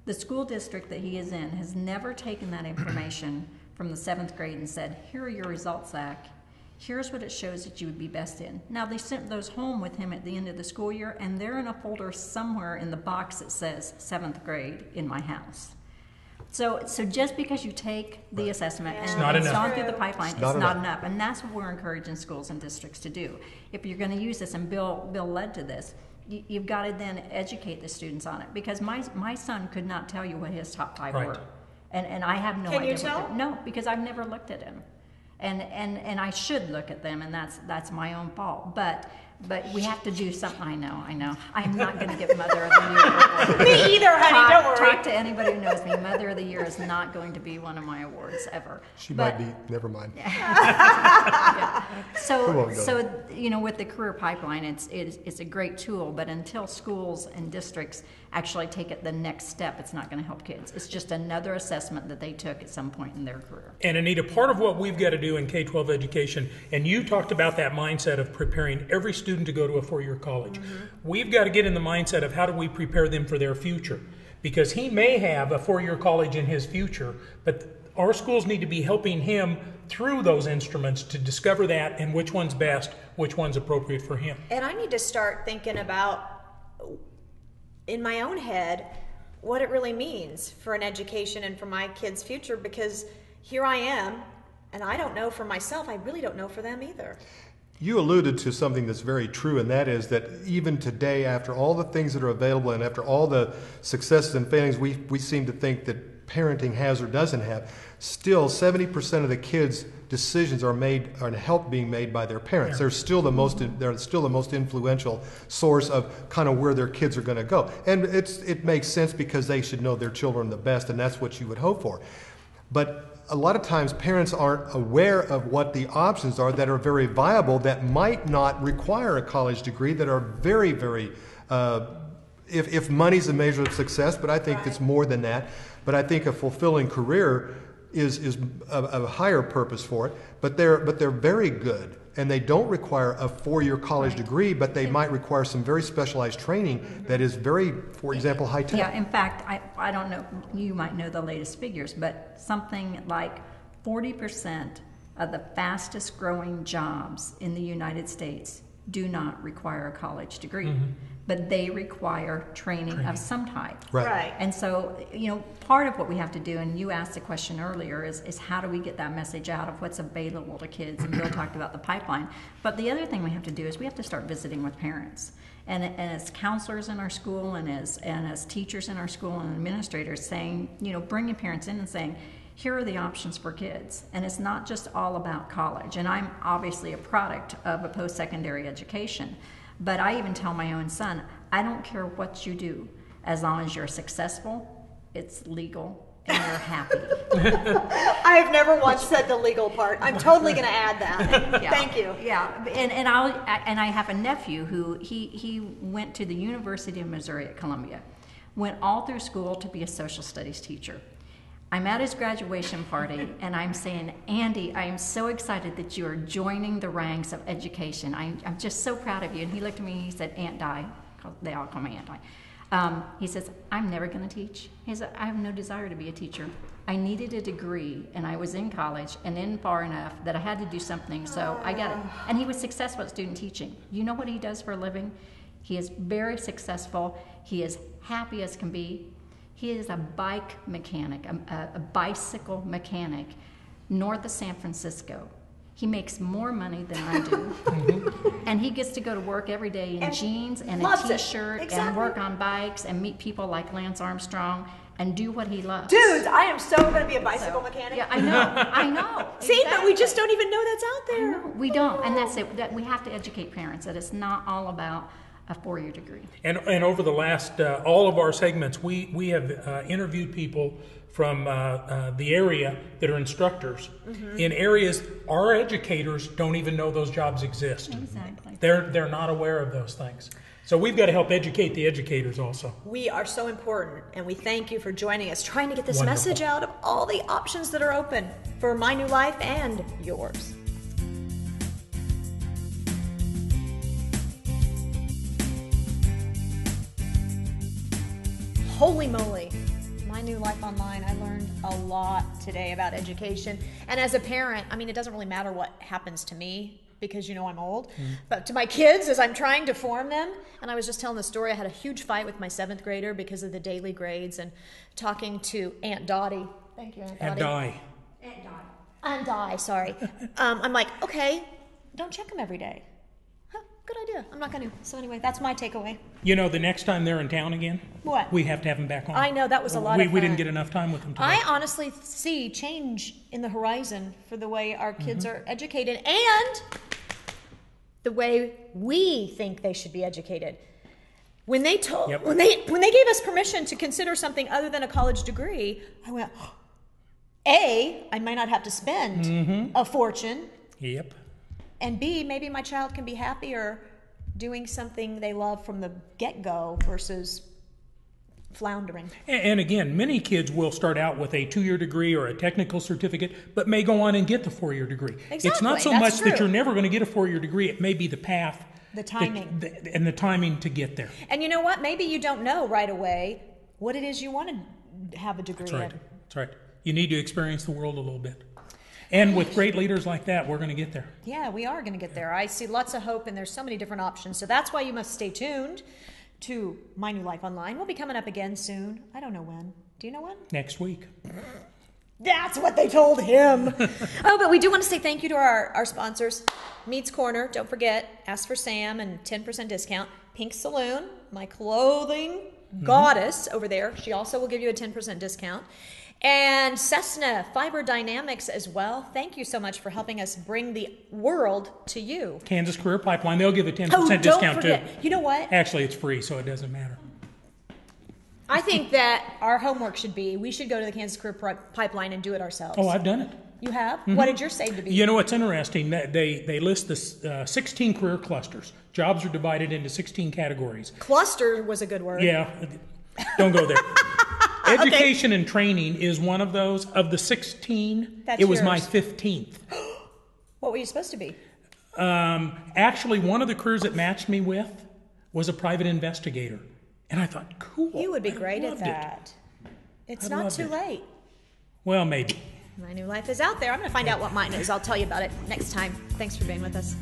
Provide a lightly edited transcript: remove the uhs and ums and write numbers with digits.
The school district that he is in has never taken that information from the 7th grade and said, here are your results, Zach. Here's what it shows that you would be best in. Now, they sent those home with him at the end of the school year, and they're in a folder somewhere in the box that says 7th grade in my house. So just because you take the assessment and it's gone through the pipeline, it's not enough. And that's what we're encouraging schools and districts to do. If you're going to use this, and Bill led to this, you've got to then educate the students on it. Because my son could not tell you what his top 5 were. And I have no idea. Can you tell? No, because I've never looked at him. And I should look at them, and that's my own fault. But we have to do something. I know. I'm not going to get Mother of the Year. Me either, honey. Don't worry. Talk to anybody who knows me. Mother of the Year is not going to be one of my awards ever. She might be. Never mind. Yeah. So with the career pipeline, it's a great tool. But until schools and districts actually take it the next step, it's not going to help kids. It's just another assessment that they took at some point in their career. And Anita, part of what we've got to do in K-12 education, and you talked about that mindset of preparing every student to go to a 4-year college. We've got to get in the mindset of how do we prepare them for their future? Because he may have a 4-year college in his future, but our schools need to be helping him through those instruments to discover that and which one's best, which one's appropriate for him. And I need to start thinking about, in my own head, what it really means for an education and for my kids' future, because here I am, and I don't know for myself, I really don't know for them either. You alluded to something that's very true, and that is that even today, after all the things that are available and after all the successes and failings we seem to think that parenting has or doesn't have, still 70% of the kids' decisions are help being made by their parents. They're still the most influential source of kind of where their kids are going to go. And it makes sense because they should know their children the best, and that's what you would hope for. But a lot of times parents aren't aware of what the options are that are very viable, that might not require a college degree, that are very, very, if money's a measure of success, but I think it's more than that. But I think a fulfilling career is a higher purpose for it. But they're very good, and they don't require a 4-year college degree, but they might require some very specialized training that is very, for example, high tech. Yeah, in fact, I don't know, you might know the latest figures, but something like 40% of the fastest growing jobs in the United States do not require a college degree. But they require training of some type. Right. And so, part of what we have to do, and you asked the question earlier, is how do we get that message out of what's available to kids? And Bill talked about the pipeline. But the other thing we have to do is we have to start visiting with parents. And as counselors in our school and as teachers in our school and administrators saying, bringing parents in and saying, here are the options for kids. And it's not just all about college. And I'm obviously a product of a post-secondary education. But I even tell my own son, I don't care what you do, as long as you're successful, it's legal, and you're happy. I have never once said the legal part. I'm totally going to add that. Thank you. Yeah, and I have a nephew who he went to the University of Missouri at Columbia, went all through school to be a social studies teacher. I'm at his graduation party, and I'm saying, Andy, I am so excited that you are joining the ranks of education. I'm just so proud of you. And he looked at me and he said, Aunt Di, they all call me Aunt Di. He says, I'm never going to teach. He said, I have no desire to be a teacher. I needed a degree, and I was in college and in far enough that I had to do something, so I got it. And he was successful at student teaching. You know what he does for a living? He is very successful. He is happy as can be. He is a bike mechanic, a bicycle mechanic, north of San Francisco. He makes more money than I do. And he gets to go to work every day in jeans and a t-shirt and work on bikes and meet people like Lance Armstrong and do what he loves. Dudes, I am so going to be a bicycle mechanic. Yeah, I know. See, exactly. But we just don't even know that's out there. We don't, and that's it. That we have to educate parents that it's not all about a 4-year degree. And over the last, all of our segments, we have interviewed people from the area that are instructors in areas our educators don't even know those jobs exist. Exactly. They're not aware of those things. So we've got to help educate the educators also. We are so important, and we thank you for joining us, trying to get this message out of all the options that are open for my new life and yours. Holy moly. My New Life Online, I learned a lot today about education. And as a parent, I mean, it doesn't really matter what happens to me because, you know, I'm old. But to my kids, as I'm trying to form them, and I was just telling the story, I had a huge fight with my 7th grader because of the daily grades, and talking to Aunt Dottie. Thank you, Aunt Dottie. And die. Aunt Di, sorry. I'm like, okay, don't check them every day. Huh, good idea. I'm not going to. So anyway, that's my takeaway. You know, the next time they're in town again, What? we have to have them back on. I know, that was a lot of fun. We didn't get enough time with them today. I honestly see change in the horizon for the way our kids are educated and the way we think they should be educated. When they told, when they gave us permission to consider something other than a college degree, I went, A, I might not have to spend a fortune. Yep. And B, maybe my child can be happier doing something they love from the get-go versus floundering. And again, many kids will start out with a 2-year degree or a technical certificate, but may go on and get the 4-year degree. Exactly. It's not so That's much true. that you're never going to get a 4-year degree. It may be the path. The timing. And the timing to get there. And you know what? Maybe you don't know right away what it is you want to have a degree That's right. in. That's right. You need to experience the world a little bit. And with great leaders like that, we're going to get there. Yeah, we are going to get there. I see lots of hope, and there's so many different options. So that's why you must stay tuned to My New Life Online. We'll be coming up again soon. I don't know when. Do you know when? Next week. That's what they told him. Oh, but we do want to say thank you to our sponsors. Meats Corner, don't forget, ask for Sam and 10% discount. Pink Saloon, my clothing goddess over there. She also will give you a 10% discount. And Cessna Fiber Dynamics as well. Thank you so much for helping us bring the world to you. Kansas Career Pipeline, they'll give a 10% Oh, don't discount forget. too. You know what? Actually, it's free, so it doesn't matter. I think that our homework should be, we should go to the Kansas Career Pipeline and do it ourselves. Oh, I've done it. You have? What did your save to be? You know what's interesting? They list the 16 career clusters. Jobs are divided into 16 categories. Cluster was a good word. Yeah, don't go there. Education and training is one of those. Of the 16, That's it was my yours. 15th. What were you supposed to be? Actually, one of the careers it matched me with was a private investigator. And I thought, cool. You would be I great at loved it. that. It's I not loved too it. late. Well, maybe. My New Life is out there. I'm going to find out what mine is. I'll tell you about it next time. Thanks for being with us.